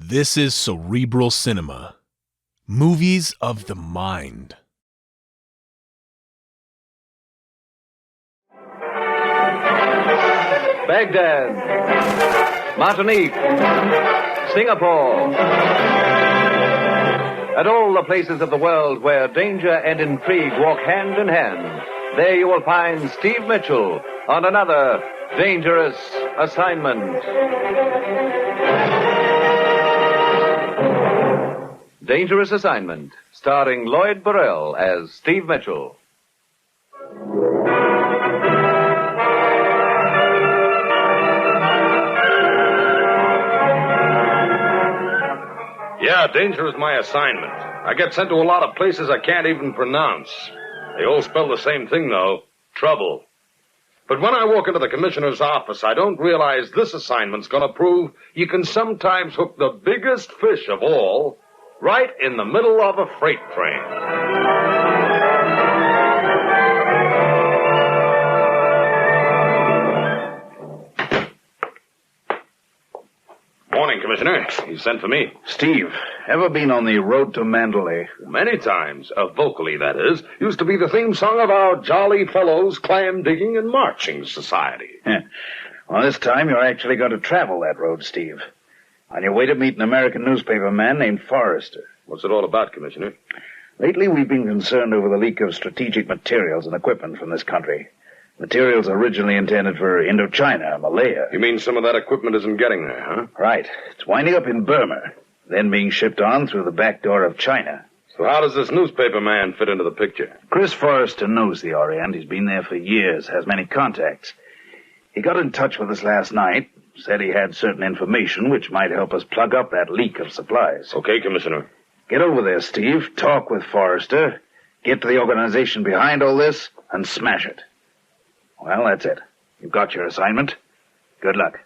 This is Cerebral Cinema. Movies of the mind. Baghdad, Martinique, Singapore, and all the places of the world where danger and intrigue walk hand in hand. There you will find Steve Mitchell on another dangerous assignment. Dangerous Assignment, starring Lloyd Burrell as Steve Mitchell. Yeah, danger is my assignment. I get sent to a lot of places I can't even pronounce. They all spell the same thing, though. Trouble. But when I walk into the commissioner's office, I don't realize this assignment's gonna prove you can sometimes hook the biggest fish of all right in the middle of a freight train. Morning, Commissioner. You sent for me. Steve, ever been on the road to Mandalay? Many times. Vocally, that is. Used to be the theme song of our Jolly Fellows Clam Digging and Marching Society. Well, this time you're actually going to travel that road, Steve. On your way to meet an American newspaper man named Forrester. What's it all about, Commissioner? Lately, we've been concerned over the leak of strategic materials and equipment from this country. Materials originally intended for Indochina, Malaya. You mean some of that equipment isn't getting there, huh? Right. It's winding up in Burma, then being shipped on through the back door of China. So how does this newspaper man fit into the picture? Chris Forrester knows the Orient. He's been there for years, has many contacts. He got in touch with us last night, said he had certain information which might help us plug up that leak of supplies. Okay, Commissioner. Get over there, Steve. Talk with Forrester. Get to the organization behind all this and smash it. Well, that's it. You've got your assignment. Good luck.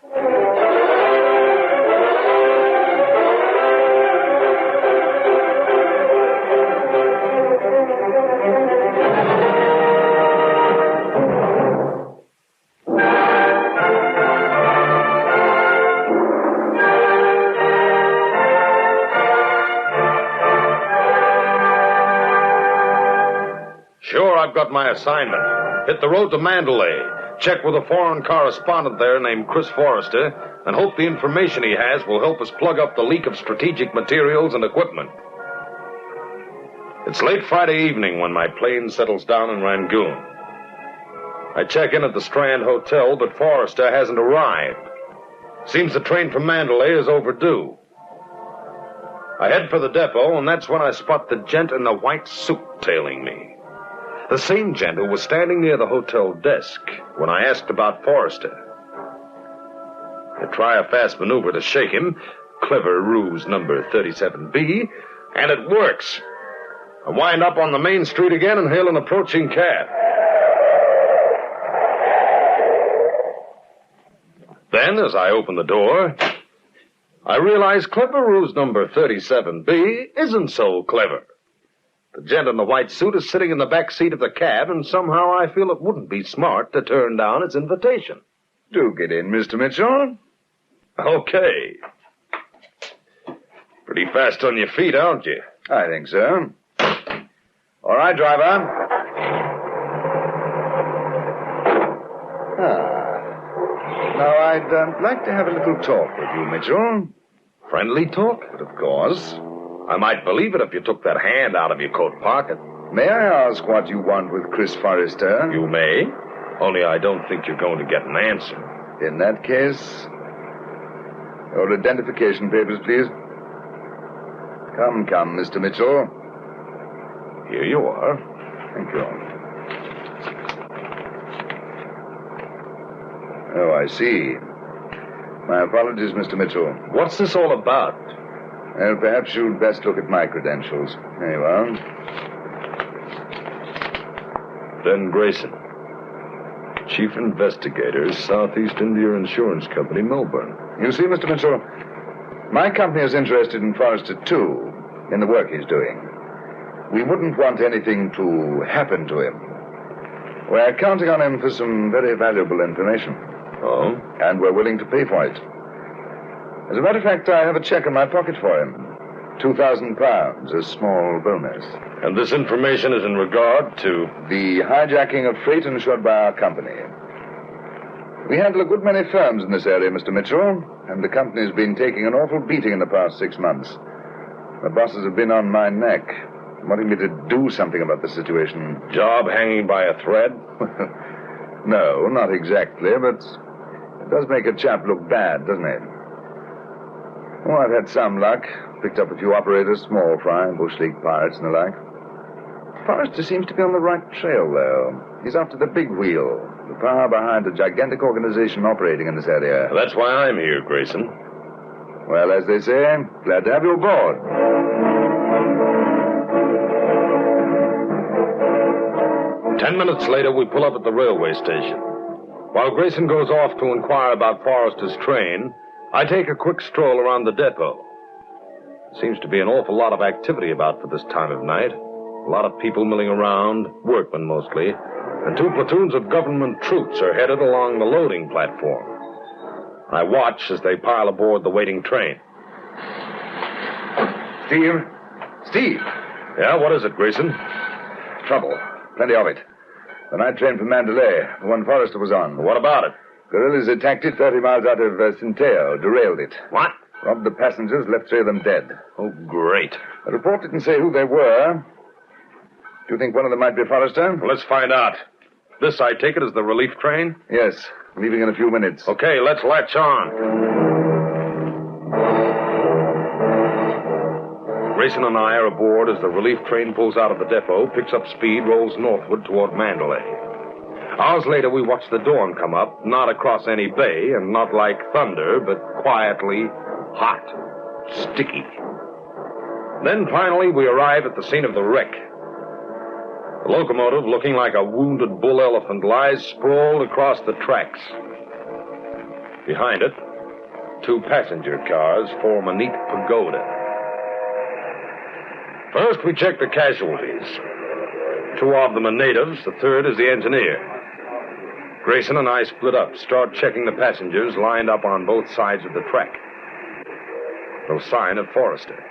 Sure, I've got my assignment. Hit the road to Mandalay. Check with a foreign correspondent there named Chris Forrester, and hope the information he has will help us plug up the leak of strategic materials and equipment. It's late Friday evening when my plane settles down in Rangoon. I check in at the Strand Hotel, but Forrester hasn't arrived. Seems the train from Mandalay is overdue. I head for the depot, and that's when I spot the gent in the white suit tailing me. The same gent who was standing near the hotel desk when I asked about Forrester. I try a fast maneuver to shake him, clever ruse number 37B, and it works. I wind up on the main street again and hail an approaching cab. Then, as I open the door, I realize clever ruse number 37B isn't so clever. The gent in the white suit is sitting in the back seat of the cab, and somehow I feel it wouldn't be smart to turn down its invitation. Do get in, Mr. Mitchell. Okay. Pretty fast on your feet, aren't you? I think so. All right, driver. Now, I'd like to have a little talk with you, Mitchell. Friendly talk? But of course. I might believe it if you took that hand out of your coat pocket. May I ask what you want with Chris Forrester? You may. Only I don't think you're going to get an answer. In that case, your identification papers, please. Come, Mr. Mitchell. Here you are. Thank you. Oh, I see. My apologies, Mr. Mitchell. What's this all about? Well, perhaps you'd best look at my credentials. There you are. Ben Grayson, Chief Investigator, Southeast India Insurance Company, Melbourne. You see, Mr. Mitchell, my company is interested in Forrester, too, in the work he's doing. We wouldn't want anything to happen to him. We're counting on him for some very valuable information. Oh? And we're willing to pay for it. As a matter of fact, I have a check in my pocket for him. £2,000, a small bonus. And this information is in regard to... The hijacking of freight insured by our company. We handle a good many firms in this area, Mr. Mitchell, and the company's been taking an awful beating in the past 6 months. The bosses have been on my neck, wanting me to do something about the situation. Job hanging by a thread? No, not exactly, but it does make a chap look bad, doesn't it? Oh, I've had some luck. Picked up a few operators, small fry, bush league pirates and the like. Forrester seems to be on the right trail, though. He's after the big wheel, the power behind a gigantic organization operating in this area. That's why I'm here, Grayson. Well, as they say, glad to have you aboard. Ten minutes later, we pull up at the railway station. While Grayson goes off to inquire about Forrester's train, I take a quick stroll around the depot. Seems to be an awful lot of activity about for this time of night. A lot of people milling around, workmen mostly, and 2 platoons of government troops are headed along the loading platform. I watch as they pile aboard the waiting train. Steve! Yeah, what is it, Grayson? Trouble. Plenty of it. The night train from Mandalay, the one Forrester was on. What about it? Guerrillas attacked it 30 miles out of Centeo, derailed it. What? Robbed the passengers, left 3 of them dead. Oh, great. The report didn't say who they were. Do you think one of them might be Forrester? Well, let's find out. This, I take it, is the relief train? Yes, leaving in a few minutes. Okay, let's latch on. Grayson and I are aboard as the relief train pulls out of the depot, picks up speed, rolls northward toward Mandalay. Hours later, we watch the dawn come up, not across any bay, and not like thunder, but quietly hot, sticky. Then, finally, we arrive at the scene of the wreck. The locomotive, looking like a wounded bull elephant, lies sprawled across the tracks. Behind it, 2 passenger cars form a neat pagoda. First, we check the casualties. 2 of them are natives, the third is the engineer. Grayson and I split up, start checking the passengers lined up on both sides of the track. No sign of Forrester.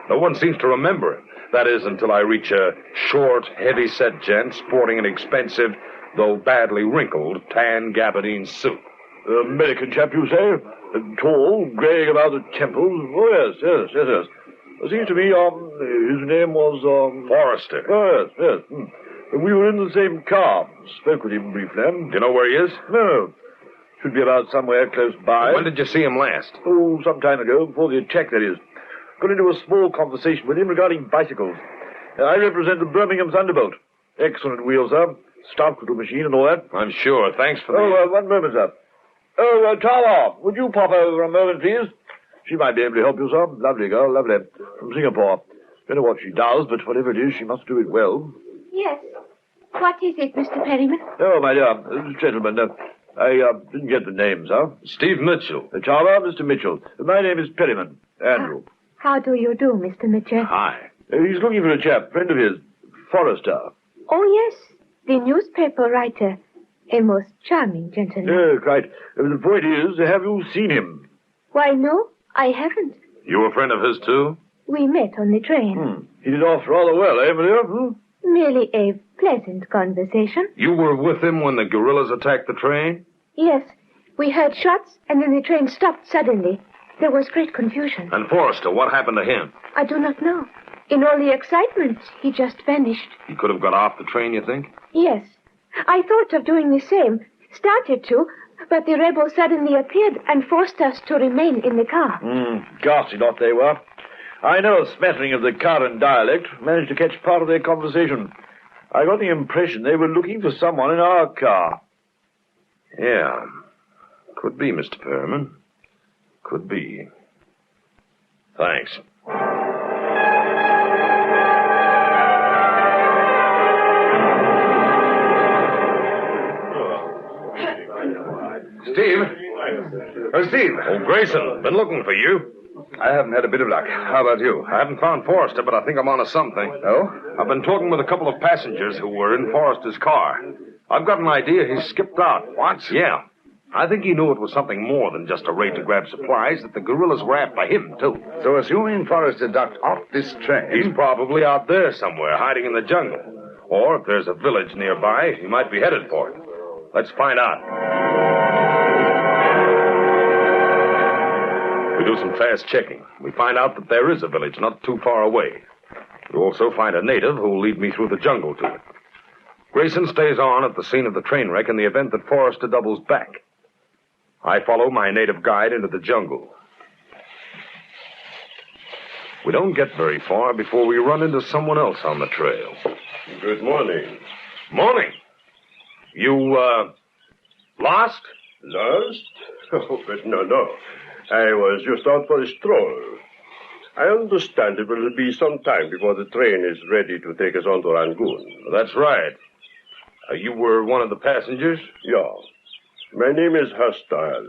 No one seems to remember him. That is, until I reach a short, heavy-set gent sporting an expensive, though badly wrinkled, tan gabardine suit. American chap, you say? Tall, graying about the temples. Oh, yes. Seems to me, his name was, Forrester. Oh, yes. We were in the same car. Spoke with him briefly. Do you know where he is? No. Should be about somewhere close by. When did you see him last? Oh, some time ago, before the attack, that is. Got into a small conversation with him regarding bicycles. I represent the Birmingham Thunderbolt. Excellent wheels, sir. Stout little machine and all that. I'm sure. Thanks for the... Oh, 1 moment, sir. Oh, Tara, would you pop over a moment, please? She might be able to help you, sir. Lovely girl, lovely. From Singapore. Don't know what she does, but whatever it is, she must do it well. Yes. What is it, Mr. Perryman? Oh, my dear, gentlemen, I didn't get the name, sir. Steve Mitchell. Tara, Mr. Mitchell. My name is Perryman. Andrew. How do you do, Mr. Mitchell? Hi. He's looking for a chap, friend of his, Forrester. Oh, yes. The newspaper writer. A most charming gentleman. Yeah, quite. The point is, have you seen him? Why, no, I haven't. You a friend of his, too? We met on the train. He did off rather well, eh, my dear? Merely a pleasant conversation. You were with him when the guerrillas attacked the train? Yes. We heard shots, and then the train stopped suddenly. There was great confusion. And Forrester, what happened to him? I do not know. In all the excitement, he just vanished. He could have got off the train, you think? Yes. I thought of doing the same. Started to, but the rebels suddenly appeared and forced us to remain in the car. Ghastly lot they were. I know a smattering of the current dialect. Managed to catch part of their conversation. I got the impression they were looking for someone in our car. Yeah. Could be, Mr. Perriman. Could be. Thanks. Steve? Oh, Steve. Oh, Grayson, been looking for you. I haven't had a bit of luck. How about you? I haven't found Forrester, but I think I'm onto something. Oh? I've been talking with a couple of passengers who were in Forrester's car. I've got an idea he's skipped out. What? Yeah. I think he knew it was something more than just a raid to grab supplies, that the guerrillas were after him, too. So assuming Forrester ducked off this train... He's probably out there somewhere, hiding in the jungle. Or if there's a village nearby, he might be headed for it. Let's find out. We do some fast checking. We find out that there is a village not too far away. We also find a native who will lead me through the jungle to it. Grayson stays on at the scene of the train wreck in the event that Forrester doubles back. I follow my native guide into the jungle. We don't get very far before we run into someone else on the trail. Good morning. Morning. You, lost? Lost? Oh, but no. I was just out for a stroll. I understand it will be some time before the train is ready to take us on to Rangoon. That's right. You were one of the passengers? Yeah. My name is Herstal.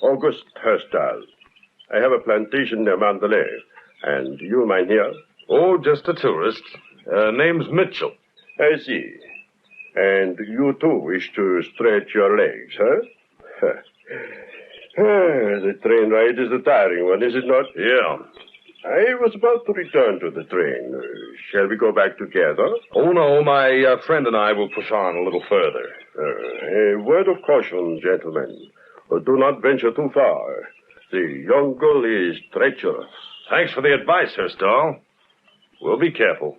August Herstal. I have a plantation near Mandalay. And you, mynheer? Oh, just a tourist. Name's Mitchell. I see. And you, too, wish to stretch your legs, huh? The train ride is a tiring one, is it not? Yeah. I was about to return to the train. Shall we go back together? Oh, no, my friend and I will push on a little further. A word of caution, gentlemen. Do not venture too far. The jungle is treacherous. Thanks for the advice, Herstal. We'll be careful.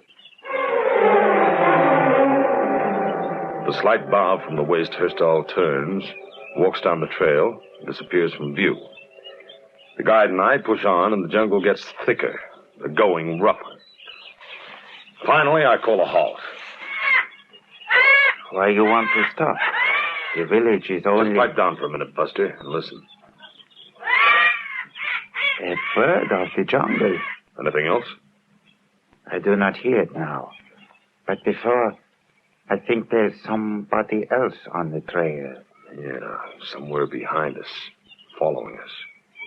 The slight bow from the waist, Herstal turns, walks down the trail, and disappears from view. The guide and I push on, and the jungle gets thicker, the going rougher. Finally, I call a halt. Why you want to stop? The village is only... Just pipe down for a minute, Buster, and listen. A bird of the jungle. Anything else? I do not hear it now. But before, I think there's somebody else on the trail. Yeah, somewhere behind us, following us.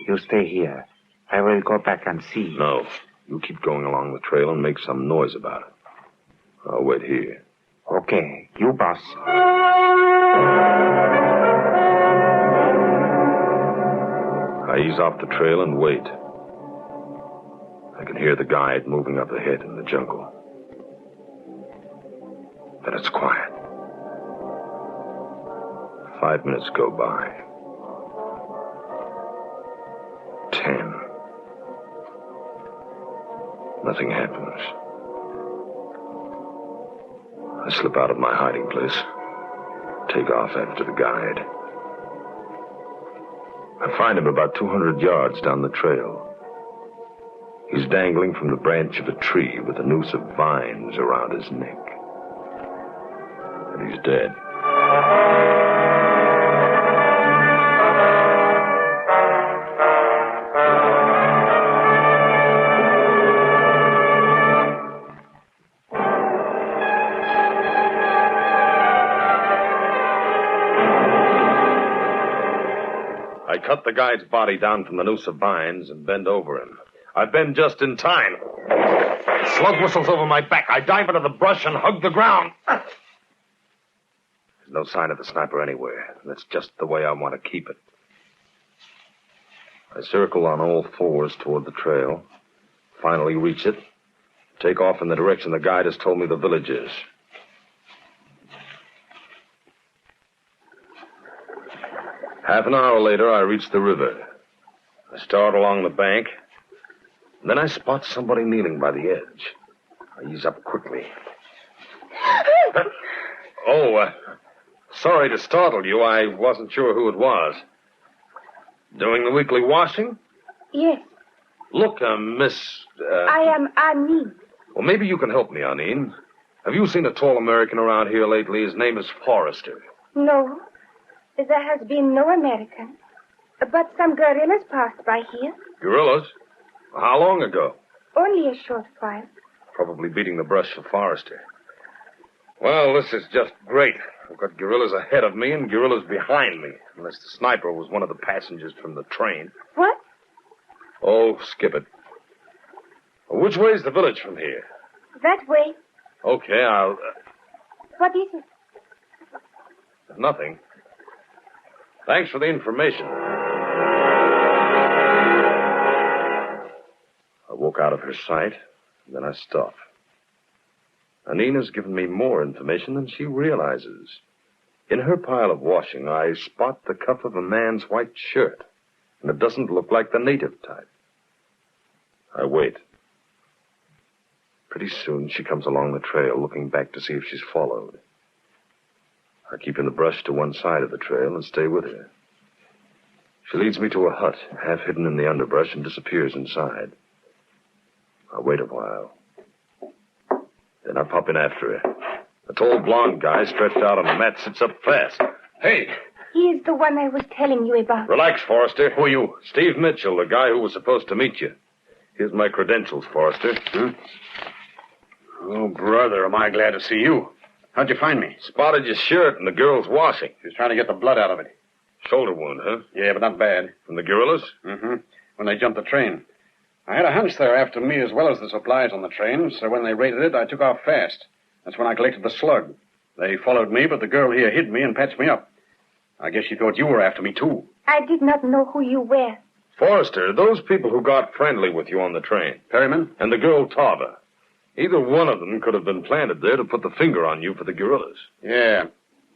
You stay here. I will go back and see. No, you keep going along the trail and make some noise about it. I'll wait here. Okay, you boss. I ease off the trail and wait. I can hear the guide moving up ahead in the jungle. Then it's quiet. 5 minutes go by. 10. Nothing happens. I slip out of my hiding place, take off after the guide. I find him about 200 yards down the trail. He's dangling from the branch of a tree with a noose of vines around his neck. And he's dead. I cut the guide's body down from the noose of vines and bend over him. I bend just in time. The slug whistles over my back. I dive into the brush and hug the ground. There's no sign of the sniper anywhere. That's just the way I want to keep it. I circle on all fours toward the trail, finally reach it, take off in the direction the guide has told me the village is. Half an hour later, I reach the river. I start along the bank. Then I spot somebody kneeling by the edge. I ease up quickly. Sorry to startle you. I wasn't sure who it was. Doing the weekly washing? Yes. Look, Miss... I am Anine. Well, maybe you can help me, Anine. Have you seen a tall American around here lately? His name is Forrester. No. There has been no American. But some guerrillas passed by here. Guerrillas? How long ago? Only a short while. Probably beating the brush for Forrester. Well, this is just great. I've got guerrillas ahead of me and guerrillas behind me. Unless the sniper was one of the passengers from the train. What? Oh, skip it. Which way is the village from here? That way. Okay, I'll... What is it? Nothing. Thanks for the information. I woke out of her sight, and then I stopped. Anina's given me more information than she realizes. In her pile of washing, I spot the cuff of a man's white shirt, and it doesn't look like the native type. I wait. Pretty soon, she comes along the trail, looking back to see if she's followed. I keep in the brush to one side of the trail and stay with her. She leads me to a hut, half hidden in the underbrush, and disappears inside. I wait a while. Then I pop in after her. A tall blonde guy stretched out on the mat sits up fast. Hey! He is the one I was telling you about. Relax, Forrester. Who are you? Steve Mitchell, the guy who was supposed to meet you. Here's my credentials, Forrester. Oh, brother, am I glad to see you. How'd you find me? Spotted your shirt in the girl's washing. She was trying to get the blood out of it. Shoulder wound, huh? Yeah, but not bad. From the guerrillas? Mm-hmm. When they jumped the train. I had a hunch they were after me as well as the supplies on the train, so when they raided it, I took off fast. That's when I collected the slug. They followed me, but the girl here hid me and patched me up. I guess she thought you were after me, too. I did not know who you were. Forrester, those people who got friendly with you on the train. Perryman? And the girl Tava. Either one of them could have been planted there to put the finger on you for the guerrillas. Yeah.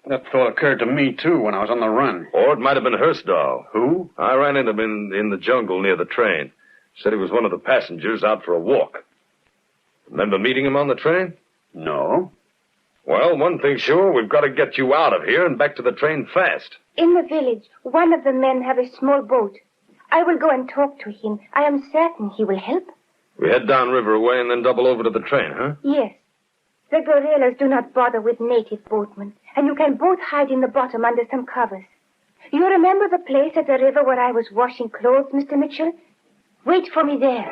That thought occurred to me, too, when I was on the run. Or it might have been Hurstall. Who? I ran into him in the jungle near the train. Said he was one of the passengers out for a walk. Remember meeting him on the train? No. Well, one thing's sure, we've got to get you out of here and back to the train fast. In the village, one of the men have a small boat. I will go and talk to him. I am certain he will help. We head down river away and then double over to the train, huh? Yes. The guerrillas do not bother with native boatmen, and you can both hide in the bottom under some covers. You remember the place at the river where I was washing clothes, Mr. Mitchell? Wait for me there.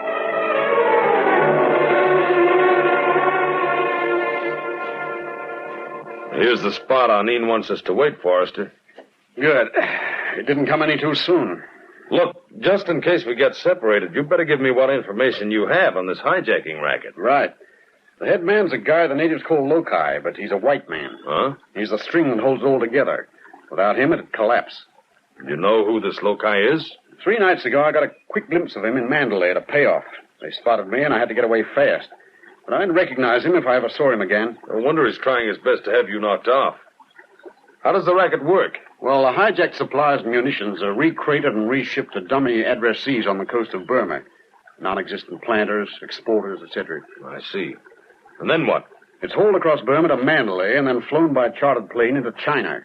Here's the spot Anine wants us to wait, Forrester. Good. It didn't come any too soon. Look, just in case we get separated, you better give me what information you have on this hijacking racket. Right. The head man's a guy the natives call Loci, but he's a white man. Huh? He's the string that holds it all together. Without him, it'd collapse. You know who this Loci is? 3 nights ago, I got a quick glimpse of him in Mandalay at a payoff. They spotted me, and I had to get away fast. But I'd recognize him if I ever saw him again. No wonder he's trying his best to have you knocked off. How does the racket work? Well, the hijacked supplies and munitions are recrated and reshipped to dummy addressees on the coast of Burma. Non-existent planters, exporters, etc. I see. And then what? It's hauled across Burma to Mandalay and then flown by chartered plane into China.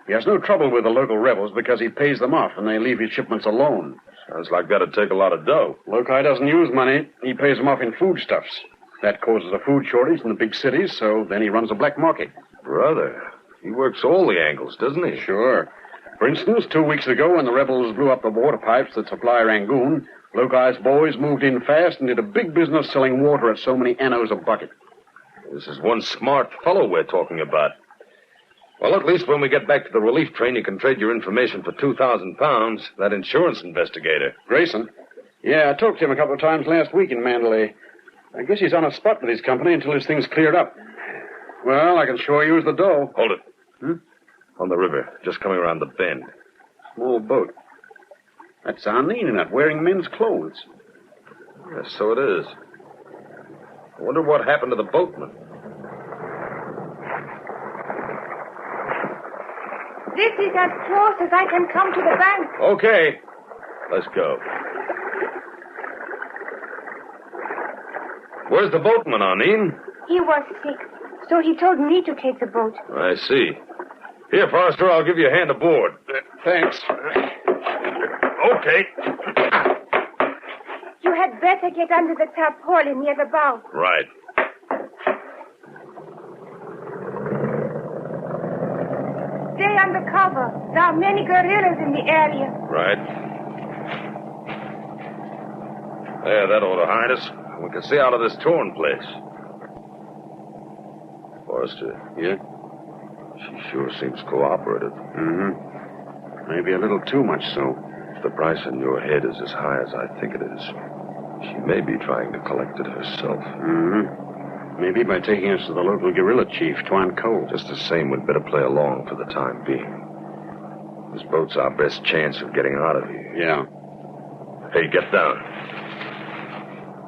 He has no trouble with the local rebels because he pays them off and they leave his shipments alone. Sounds like that'd take a lot of dough. Loci doesn't use money. He pays them off in foodstuffs. That causes a food shortage in the big cities, so then he runs a black market. Brother, he works all the angles, doesn't he? Sure. For instance, 2 weeks ago, when the rebels blew up the water pipes that supply Rangoon, Loci's boys moved in fast and did a big business selling water at so many annos a bucket. This is one smart fellow we're talking about. Well, at least when we get back to the relief train, you can trade your information for 2,000 pounds. That insurance investigator. Grayson? Yeah, I talked to him a couple of times last week in Mandalay. I guess he's on a spot with his company until his thing's cleared up. Well, I can sure use the dough. Hold it. On the river, just coming around the bend. Small boat. That's Arlene in it, wearing men's clothes. Yes, so it is. I wonder what happened to the boatman. This is as close as I can come to the bank. Okay. Let's go. Where's the boatman, Arlene? He was sick, so he told me to take the boat. I see. Here, Foster, I'll give you a hand aboard. Thanks. Okay. You had better get under the tarpaulin near the bow. Right. Stay under cover. There are many guerrillas in the area. Right. There, that ought to hide us. We can see out of this torn place. Forrester. Yeah? She sure seems cooperative. Mm-hmm. Maybe a little too much so. If the price on your head is as high as I think it is, she may be trying to collect it herself. Mm-hmm. Maybe by taking us to the local guerrilla chief, Tuan Cole. Just the same, we'd better play along for the time being. This boat's our best chance of getting out of here. Yeah. Hey, get down.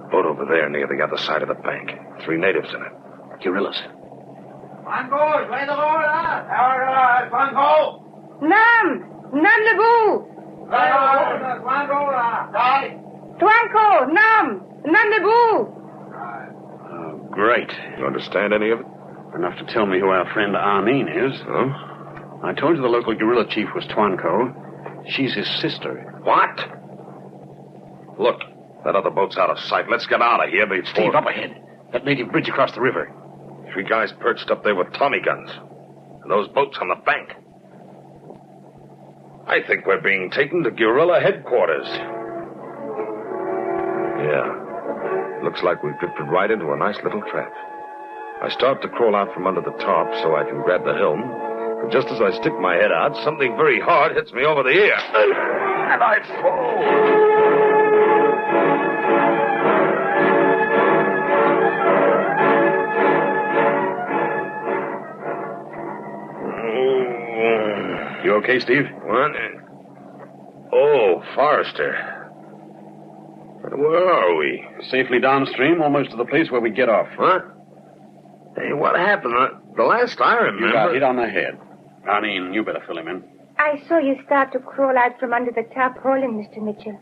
Boat over there near the other side of the bank. 3 natives in it. Guerrillas. Nam! Nam Lebu! Twanko! Nam! Nam Lebu! Oh, great. You understand any of it? Enough to tell me who our friend Armin is. Huh? I told you the local guerrilla chief was Twanko. She's his sister. What? Look, that other boat's out of sight. Let's get out of here before... Steve, up ahead. That native bridge across the river. 3 guys perched up there with Tommy guns. And those boats on the bank. I think we're being taken to guerrilla headquarters. Yeah. Looks like we've drifted right into a nice little trap. I start to crawl out from under the tarp so I can grab the helm. But just as I stick my head out, something very hard hits me over the ear. And I fall. You okay, Steve? What? Oh, Forrester. Where are we? Safely downstream, almost to the place where we get off. What? Hey, what happened? The last I remember... You got hit on the head. I mean, you better fill him in. I saw you start to crawl out from under the tarpaulin, Mr. Mitchell.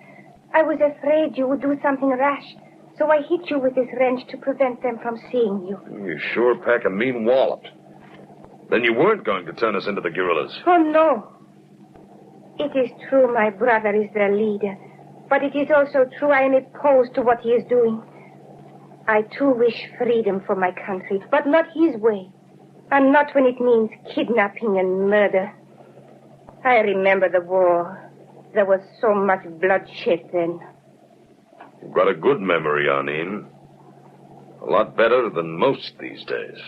I was afraid you would do something rash, so I hit you with this wrench to prevent them from seeing you. You sure pack a mean wallop. Then you weren't going to turn us into the guerrillas. Oh, no. It is true my brother is their leader, but it is also true I am opposed to what he is doing. I, too, wish freedom for my country, but not his way, and not when it means kidnapping and murder. I remember the war. There was so much bloodshed then. You've got a good memory, Armin. A lot better than most these days.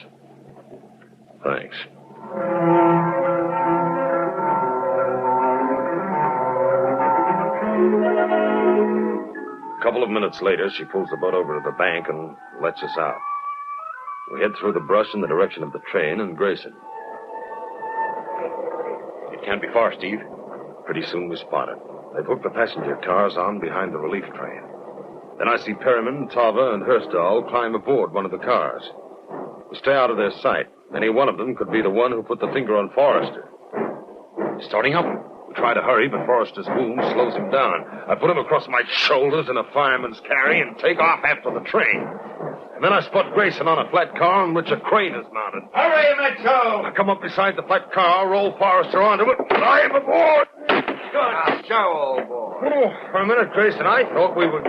Thanks. A couple of minutes later, she pulls the boat over to the bank and lets us out. We head through the brush in the direction of the train and Grayson. It can't be far, Steve. Pretty soon we spot it. They've hooked the passenger cars on behind the relief train. Then I see Perriman, Tava, and Herstall climb aboard one of the cars. We stay out of their sight. Any one of them could be the one who put the finger on Forrester. Starting up. We try to hurry, but Forrester's wound slows him down. I put him across my shoulders in a fireman's carry and take off after the train. And then I spot Grayson on a flat car on which a crane is mounted. Hurry, Mitchell! I come up beside the flat car, roll Forrester onto it, and I am aboard! Good show, old boy. Oh, for a minute, Grayson, I thought we would...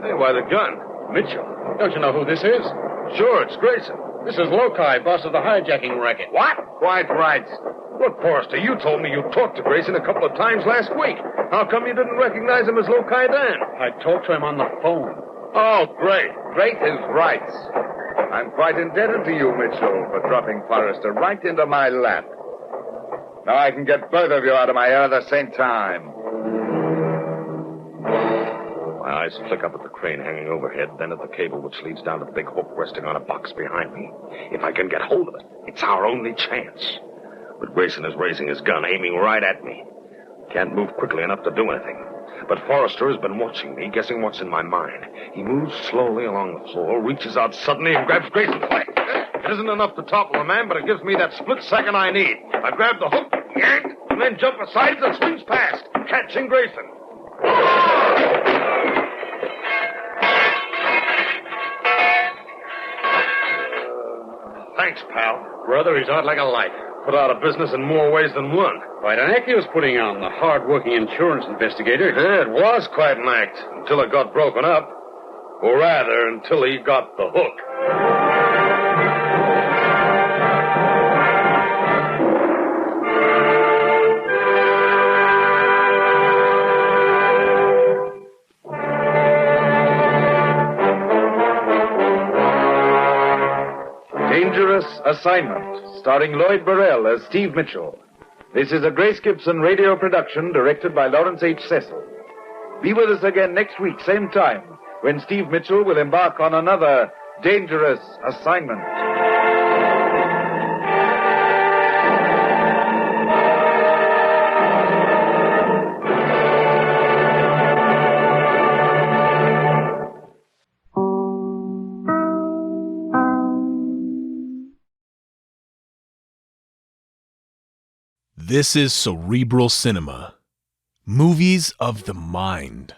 Hey, why the gun? Mitchell, don't you know who this is? Sure, it's Grayson. This is Lokai, boss of the hijacking racket. What? Quite right. Look, Forrester, you told me you talked to Grayson a couple of times last week. How come you didn't recognize him as Lokai then? I talked to him on the phone. Oh, great. Great is right. I'm quite indebted to you, Mitchell, for dropping Forrester right into my lap. Now I can get both of you out of my hair at the same time. My eyes flick up at the crane hanging overhead, then at the cable which leads down to the big hook resting on a box behind me. If I can get hold of it, it's our only chance. But Grayson is raising his gun, aiming right at me. Can't move quickly enough to do anything. But Forrester has been watching me, guessing what's in my mind. He moves slowly along the floor, reaches out suddenly, and grabs Grayson's leg. It isn't enough to topple a man, but it gives me that split second I need. I grab the hook, yank, and then jump aside as it swings past, catching Grayson. Thanks, pal. Brother, he's out like a light. Put out of business in more ways than one. Quite an act he was putting on, the hard-working insurance investigator. Yeah, it was quite an act, until it got broken up. Or rather, until he got the hook. Dangerous Assignment, starring Lloyd Burrell as Steve Mitchell. This is a Grace Gibson radio production directed by Lawrence H. Cecil. Be with us again next week, same time, when Steve Mitchell will embark on another dangerous assignment. This is Cerebral Cinema. Movies of the mind.